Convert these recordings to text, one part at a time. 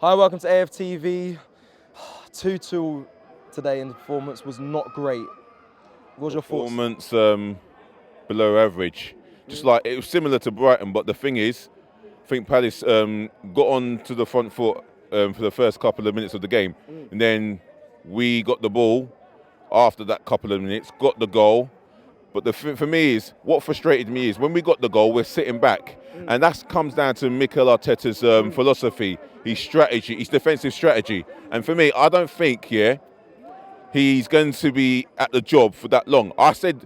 Hi, welcome to AFTV. 2-2 today, and the performance was not great. What was your thoughts? Performance below average. Just like it was similar to Brighton, but the thing is, I think Palace got on to the front foot for the first couple of minutes of the game, and then we got the ball after that couple of minutes, got the goal. But for me is what frustrated me is when we got the goal, we're sitting back, and that comes down to Mikel Arteta's philosophy, his strategy, his defensive strategy. And for me, I don't think he's going to be at the job for that long. I said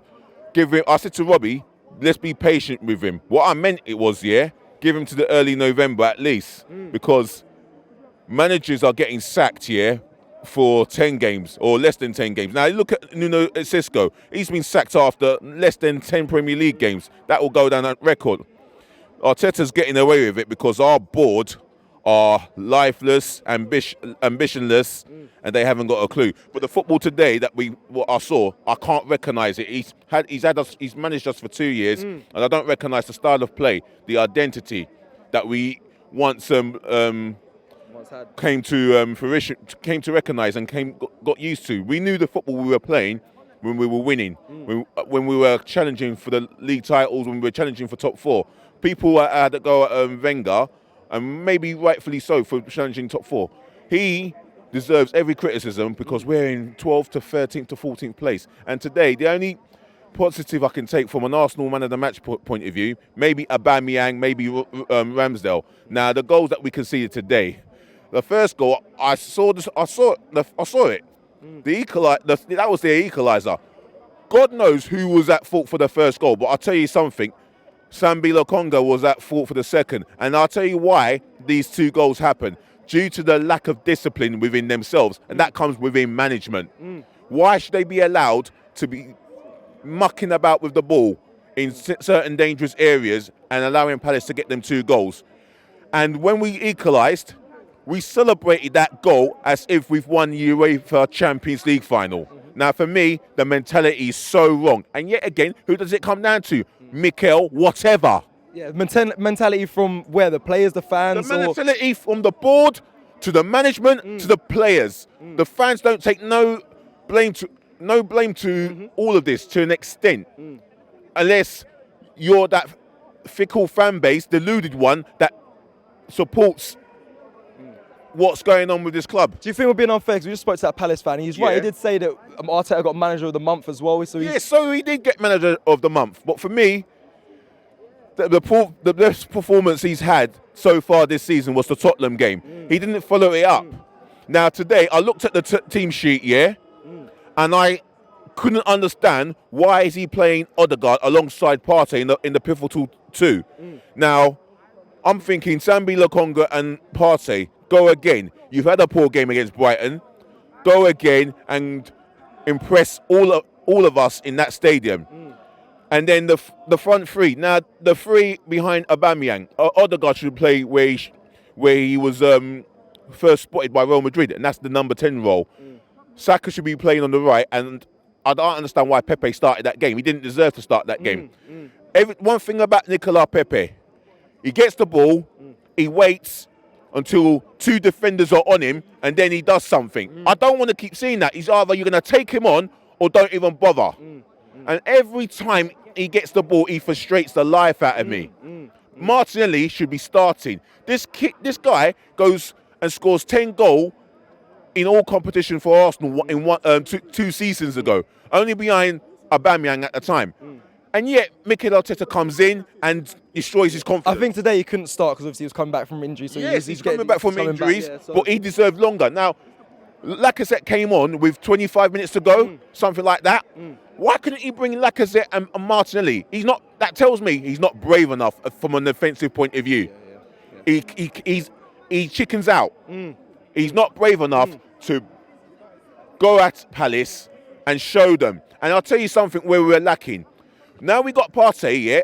to Robbie, let's be patient with him. What I meant give him to the early November at least, because managers are getting sacked for 10 games or less than 10 games. Now look at Nuno Cisco. He's been sacked after less than 10 Premier League games. That will go down that record. Arteta's getting away with it because our board are lifeless, ambitionless, and they haven't got a clue. But the football today that I saw, I can't recognise it. He's managed us for 2 years, and I don't recognise the style of play, the identity that we once came to fruition, came to recognise, and got used to. We knew the football we were playing when we were winning, when we were challenging for the league titles, when we were challenging for top four. People had to go at Wenger, and maybe rightfully so, for challenging top four. He deserves every criticism because we're in 12th to 13th to 14th place. And today, the only positive I can take from an Arsenal man of the match point of view, maybe Aubameyang, maybe Ramsdale. Now, the goals that we conceded today, the first goal, I saw it. That was the equaliser. God knows who was at fault for the first goal, but I'll tell you something. Sambi Lokonga was at fault for the second. And I'll tell you why these two goals happened. Due to the lack of discipline within themselves. And that comes within management. Why should they be allowed to be mucking about with the ball in certain dangerous areas and allowing Palace to get them 2 goals? And when we equalised, we celebrated that goal as if we've won UEFA Champions League final. Now, for me, the mentality is so wrong. And yet again, who does it come down to? Mikel, whatever. Yeah, mentality from where? The players, the fans? The mentality from the board to the management to the players. The fans don't take no blame to all of this to an extent. Unless you're that fickle fan base, deluded one, that supports what's going on with this club. Do you think we're being unfair? Because we just spoke to that Palace fan. He's right. He did say that Arteta got manager of the month as well. So he did get manager of the month. But for me, the best performance he's had so far this season was the Tottenham game. He didn't follow it up. Now today, I looked at the team sheet, and I couldn't understand why is he playing Odegaard alongside Partey in the pivotal 2. Now, I'm thinking Sambi Lokonga and Partey, go again. You've had a poor game against Brighton. Go again and impress all of us in that stadium. And then the front 3. Now, the 3 behind Aubameyang. Odegaard should play where he was first spotted by Real Madrid, and that's the number 10 role. Saka should be playing on the right, and I don't understand why Pepe started that game. He didn't deserve to start that game. One thing about Nicolas Pepe, he gets the ball, he waits until 2 defenders are on him, and then he does something. I don't want to keep seeing that. He's either you're going to take him on or don't even bother. And every time he gets the ball, he frustrates the life out of me. Martinelli should be starting. This guy goes and scores 10 goals in all competition for Arsenal in 2 seasons ago, only behind Aubameyang at the time. And yet, Mikel Arteta comes in and destroys his confidence. I think today he couldn't start because obviously he was coming back from injury. So he's coming back from injuries, but he deserved longer. Now, Lacazette came on with 25 minutes to go, something like that. Why couldn't he bring Lacazette and Martinelli? That tells me he's not brave enough from an offensive point of view. He chickens out. He's not brave enough to go at Palace and show them. And I'll tell you something where we're lacking. Now we got Partey,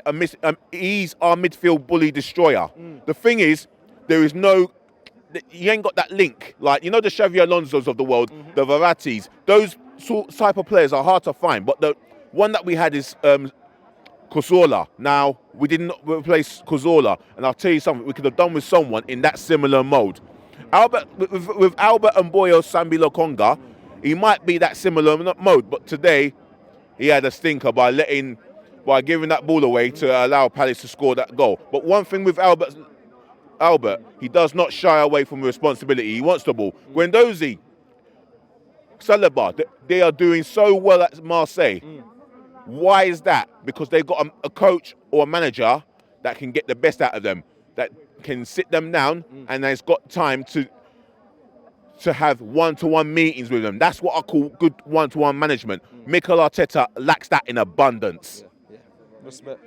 he's our midfield bully destroyer. The thing is, you ain't got that link. Like, the Xavi Alonso's of the world, the Verrattis. Those type of players are hard to find. But the one that we had is Cazorla. Now, we didn't replace Cazorla. And I'll tell you something, we could have done with someone in that similar mode. Albert with Albert and Boyo Sambi Lokonga, he might be that similar mode, but today he had a stinker by giving that ball away to allow Palace to score that goal. But one thing with Albert, he does not shy away from responsibility. He wants the ball. Guendouzi, Saliba, they are doing so well at Marseille. Why is that? Because they've got a coach or a manager that can get the best out of them, that can sit them down and has got time to have one-to-one meetings with them. That's what I call good one-to-one management. Mikel Arteta lacks that in abundance. Yeah. Respect.